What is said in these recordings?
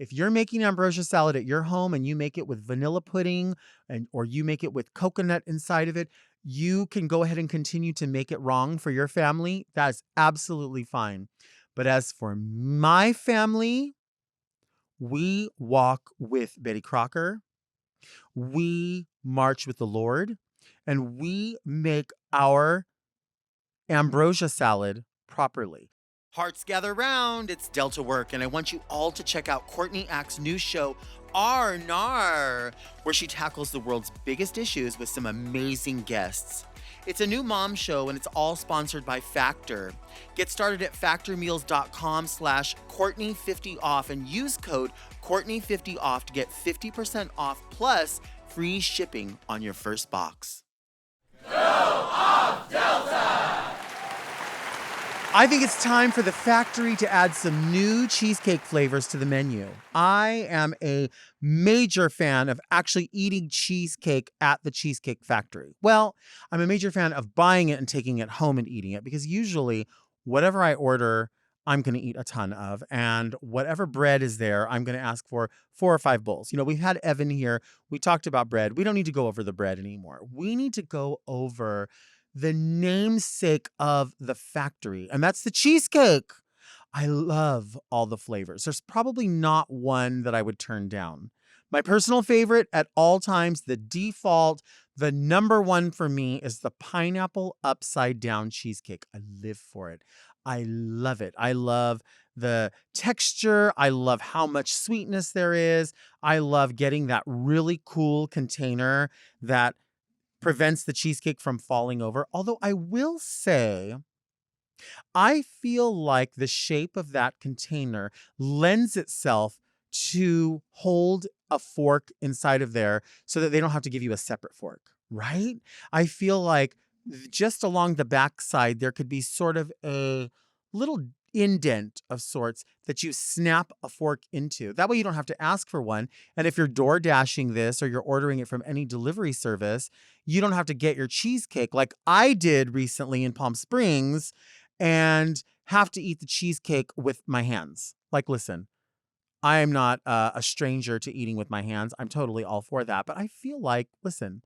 If you're making ambrosia salad at your home and you make it with vanilla pudding or you make it with coconut inside of it, you can go ahead and continue to make it wrong for your family. That's absolutely fine. But as for my family, we walk with Betty Crocker, we march with the Lord, and we make our ambrosia salad properly. Hearts gather round, it's Delta Work, and I want you all to check out Courtney Ack's new show, R&R, where she tackles the world's biggest issues with some amazing guests. It's a new mom show, and it's all sponsored by Factor. Get started at factormeals.com/Courtney50off and use code Courtney50off to get 50% off plus free shipping on your first box. Go off, Delta! I think it's time for the factory to add some new cheesecake flavors to the menu. I am a major fan of actually eating cheesecake at the Cheesecake Factory. Well, I'm a major fan of buying it and taking it home and eating it because usually whatever I order, I'm going to eat a ton of. And whatever bread is there, I'm going to ask for 4 or 5 bowls. You know, we've had Evan here. We talked about bread. We don't need to go over the bread anymore. We need to go over the namesake of the factory, and that's the cheesecake. I love all the flavors. There's probably not one that I would turn down. My personal favorite at all times, the default, the number one for me is the pineapple upside down cheesecake. I live for it. I love it. I love the texture. I love how much sweetness there is. I love getting that really cool container that prevents the cheesecake from falling over. Although I will say, I feel like the shape of that container lends itself to hold a fork inside of there so that they don't have to give you a separate fork, right? I feel like just along the backside, there could be sort of a little indent of sorts that you snap a fork into. That way you don't have to ask for one. And if you're door dashing this or you're ordering it from any delivery service, you don't have to get your cheesecake like I did recently in Palm Springs and have to eat the cheesecake with my hands. Like, listen, I am not a stranger to eating with my hands. I'm totally all for that. But I feel like, listen,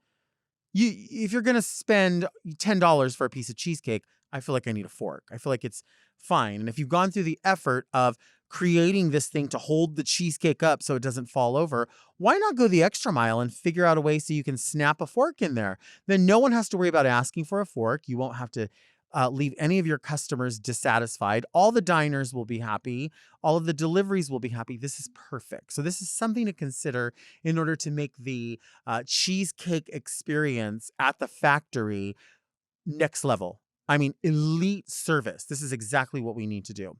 if you're going to spend $10 for a piece of cheesecake, I feel like I need a fork. I feel like it's fine. And if you've gone through the effort of creating this thing to hold the cheesecake up so it doesn't fall over, why not go the extra mile and figure out a way so you can snap a fork in there? Then no one has to worry about asking for a fork. You won't have to leave any of your customers dissatisfied. All the diners will be happy. All of the deliveries will be happy. This is perfect. So this is something to consider in order to make the cheesecake experience at the factory next level. I mean, elite service. This is exactly what we need to do.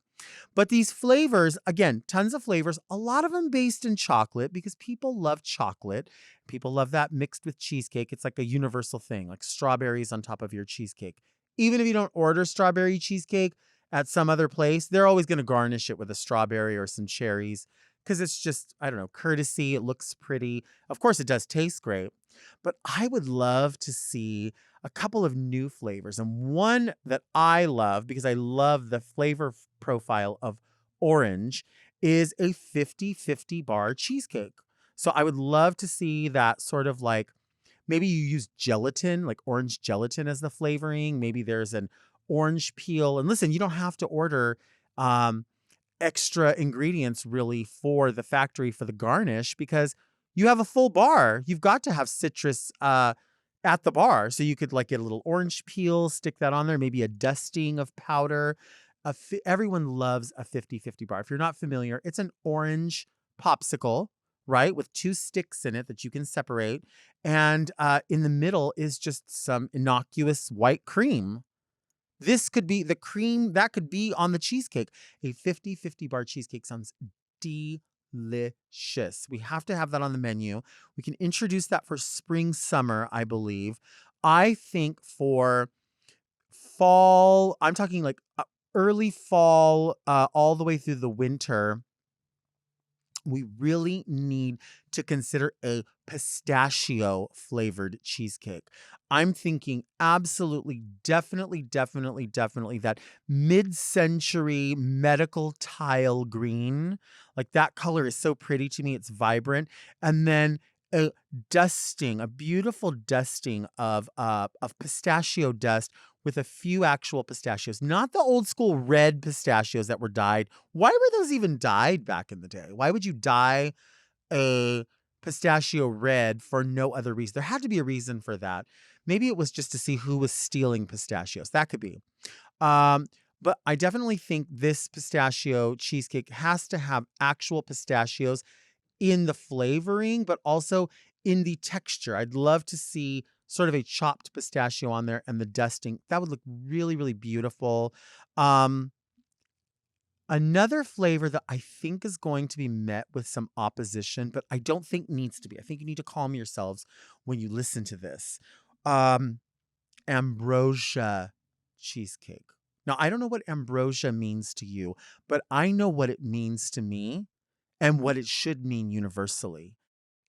But these flavors, again, tons of flavors, a lot of them based in chocolate because people love chocolate. People love that mixed with cheesecake. It's like a universal thing, like strawberries on top of your cheesecake. Even if you don't order strawberry cheesecake at some other place, they're always going to garnish it with a strawberry or some cherries because it's just, I don't know, courtesy. It looks pretty. Of course, it does taste great. But I would love to see a couple of new flavors. And one that I love, because I love the flavor profile of orange, is a 50-50 bar cheesecake. So I would love to see that sort of like, maybe you use gelatin, like orange gelatin as the flavoring. Maybe there's an orange peel. And listen, you don't have to order extra ingredients really for the factory for the garnish because you have a full bar. You've got to have citrus at the bar. So you could like get a little orange peel, stick that on there, maybe a dusting of powder. Everyone loves a 50-50 bar. If you're not familiar, it's an orange popsicle, right? With 2 sticks in it that you can separate. And in the middle is just some innocuous white cream. This could be the cream that could be on the cheesecake. A 50-50 bar cheesecake sounds delicious. We have to have that on the menu. We can introduce that for spring, summer, I believe. I think for fall, I'm talking like early fall, all the way through the winter. we really need to consider a pistachio flavored cheesecake. I'm thinking absolutely, definitely that mid-century medical tile green. Like that color is so pretty to me. It's vibrant. And then a a beautiful dusting of pistachio dust with a few actual pistachios, not the old school red pistachios that were dyed. Why were those even dyed back in the day? Why would you dye a pistachio red for no other reason? There had to be a reason for that. Maybe it was just to see who was stealing pistachios. That could be. Um, but I definitely think this pistachio cheesecake has to have actual pistachios in the flavoring, but also in the texture. I'd love to see sort of a chopped pistachio on there and the dusting. That would look really, really beautiful. Um, Another flavor that I think is going to be met with some opposition, but I don't think needs to be. I think you need to calm yourselves when you listen to this. Um, Ambrosia cheesecake. Now, I don't know what ambrosia means to you, but I know what it means to me and what it should mean universally.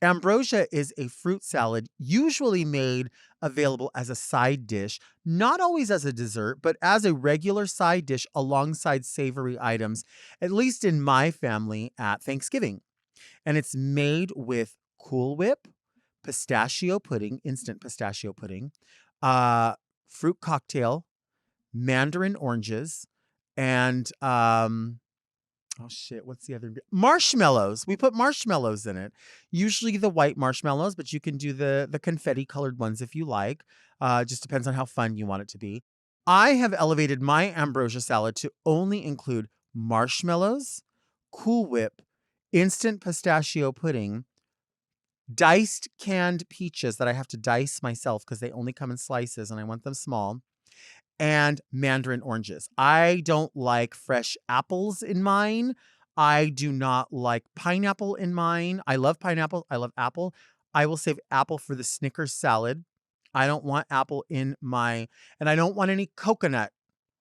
Ambrosia is a fruit salad usually made available as a side dish, not always as a dessert, but as a regular side dish alongside savory items, at least in my family at Thanksgiving. And it's made with Cool Whip, pistachio pudding, instant pistachio pudding, uh, fruit cocktail, mandarin oranges, and oh shit, what's the other marshmallows? We put marshmallows in it. Usually the white marshmallows, but you can do the confetti colored ones if you like. Just depends on how fun you want it to be. I have elevated my ambrosia salad to only include marshmallows, Cool Whip, instant pistachio pudding, diced canned peaches that I have to dice myself because they only come in slices and I want them small, and mandarin oranges. I don't like fresh apples in mine. I do not like pineapple in mine. I love pineapple. I love apple. I will save apple for the Snickers salad. I don't want apple in my, and I don't want any coconut.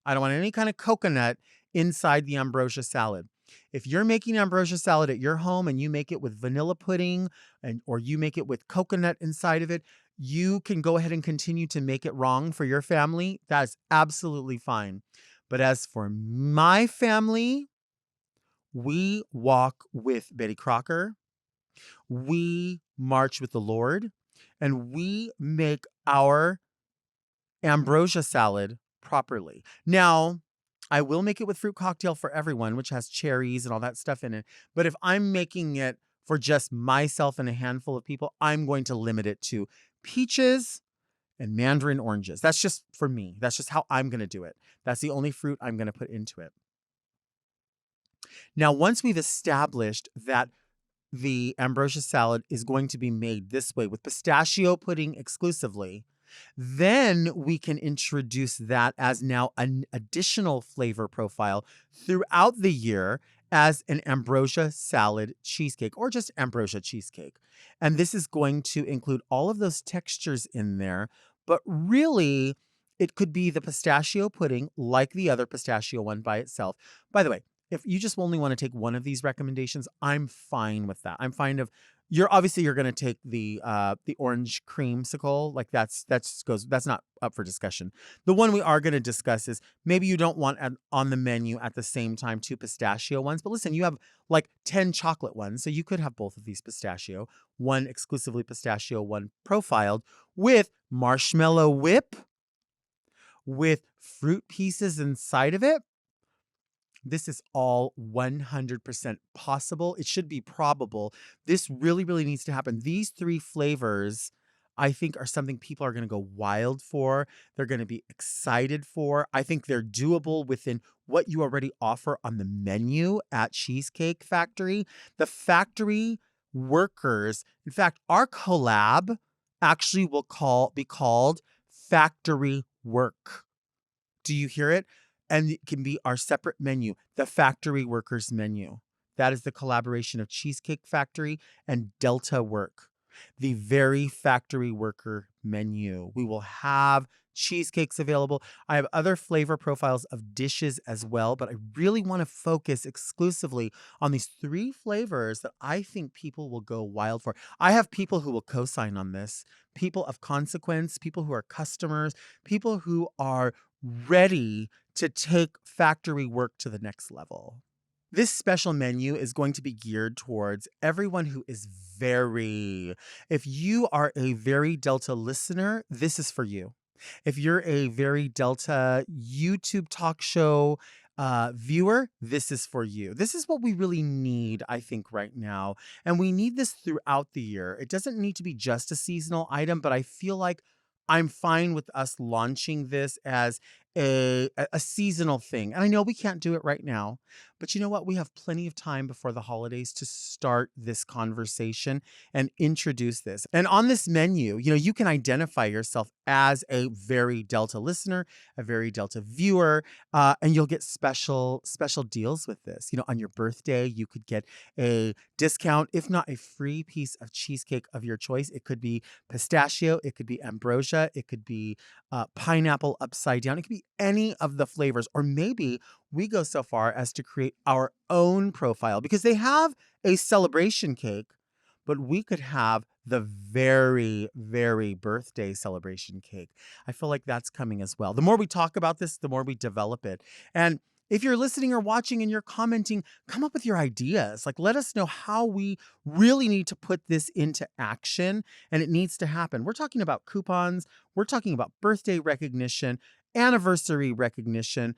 I don't want any kind of coconut inside the ambrosia salad. If you're making ambrosia salad at your home and you make it with vanilla pudding and or you make it with coconut inside of it, you can go ahead and continue to make it wrong for your family. That's absolutely fine. But as for my family, we walk with Betty Crocker. We march with the Lord, and we make our ambrosia salad properly. Now, I will make it with fruit cocktail for everyone, which has cherries and all that stuff in it. But if I'm making it for just myself and a handful of people, I'm going to limit it to peaches and mandarin oranges. That's just for me. That's just how I'm going to do it. That's the only fruit I'm going to put into it. Now, once we've established that the ambrosia salad is going to be made this way with pistachio pudding exclusively, then we can introduce that as now an additional flavor profile throughout the year as an ambrosia salad cheesecake or just ambrosia cheesecake. And this is going to include all of those textures in there, but really it could be the pistachio pudding like the other pistachio one by itself. By the way, if you just only want to take one of these recommendations, I'm fine with that. I'm fine of you're going to take the orange creamsicle. Like that's not up for discussion. The one we are going to discuss is maybe you don't want on the menu at the same time two pistachio ones, but listen, you have like 10 chocolate ones, so you could have both of these pistachio, one exclusively pistachio, one profiled with marshmallow whip with fruit pieces inside of it. This is all 100% possible. It should be probable. This really, really needs to happen. These three flavors, I think, are something people are going to go wild for. They're going to be excited for. I think they're doable within what you already offer on the menu at Cheesecake Factory. The factory workers, in fact, our collab actually will be called Factory Work. Do you hear it? And it can be our separate menu, the Factory Workers menu. That is the collaboration of Cheesecake Factory and Delta Work, the very factory worker menu. We will have cheesecakes available. I have other flavor profiles of dishes as well, but I really want to focus exclusively on these 3 flavors that I think people will go wild for. I have people who will co-sign on this, people of consequence, people who are customers, people who are ready to take factory work to the next level. This special menu is going to be geared towards everyone who is very, if you are a Very Delta listener, this is for you. If you're a Very Delta YouTube talk show viewer, this is for you. This is what we really need, I think, right now. And we need this throughout the year. It doesn't need to be just a seasonal item, but I feel like I'm fine with us launching this as a seasonal thing. And I know we can't do it right now, but you know what? We have plenty of time before the holidays to start this conversation and introduce this. And on this menu, you can identify yourself as a Very Delta listener, a Very Delta viewer, and you'll get special deals with this. On your birthday, you could get a discount, if not a free piece of cheesecake of your choice. It could be pistachio, it could be ambrosia, it could be pineapple upside down. It could be any of the flavors, or maybe we go so far as to create our own profile because they have a celebration cake, but we could have the very, very birthday celebration cake. I feel like that's coming as well. The more we talk about this, the more we develop it. And if you're listening or watching and you're commenting, come up with your ideas. Like, let us know how we really need to put this into action, and it needs to happen. We're talking about coupons. We're talking about birthday recognition, anniversary recognition.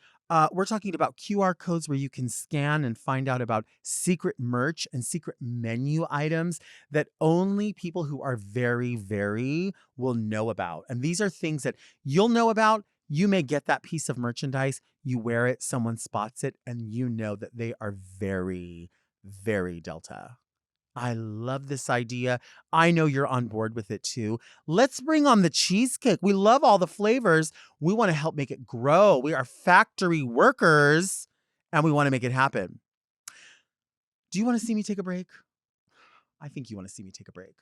We're talking about QR codes where you can scan and find out about secret merch and secret menu items that only people who are very, very will know about. And these are things that you'll know about. You may get that piece of merchandise, you wear it, someone spots it, and you know that they are very, very Delta. I love this idea. I know you're on board with it too. Let's bring on the cheesecake. We love all the flavors. We want to help make it grow. We are factory workers and we want to make it happen. Do you want to see me take a break? I think you want to see me take a break.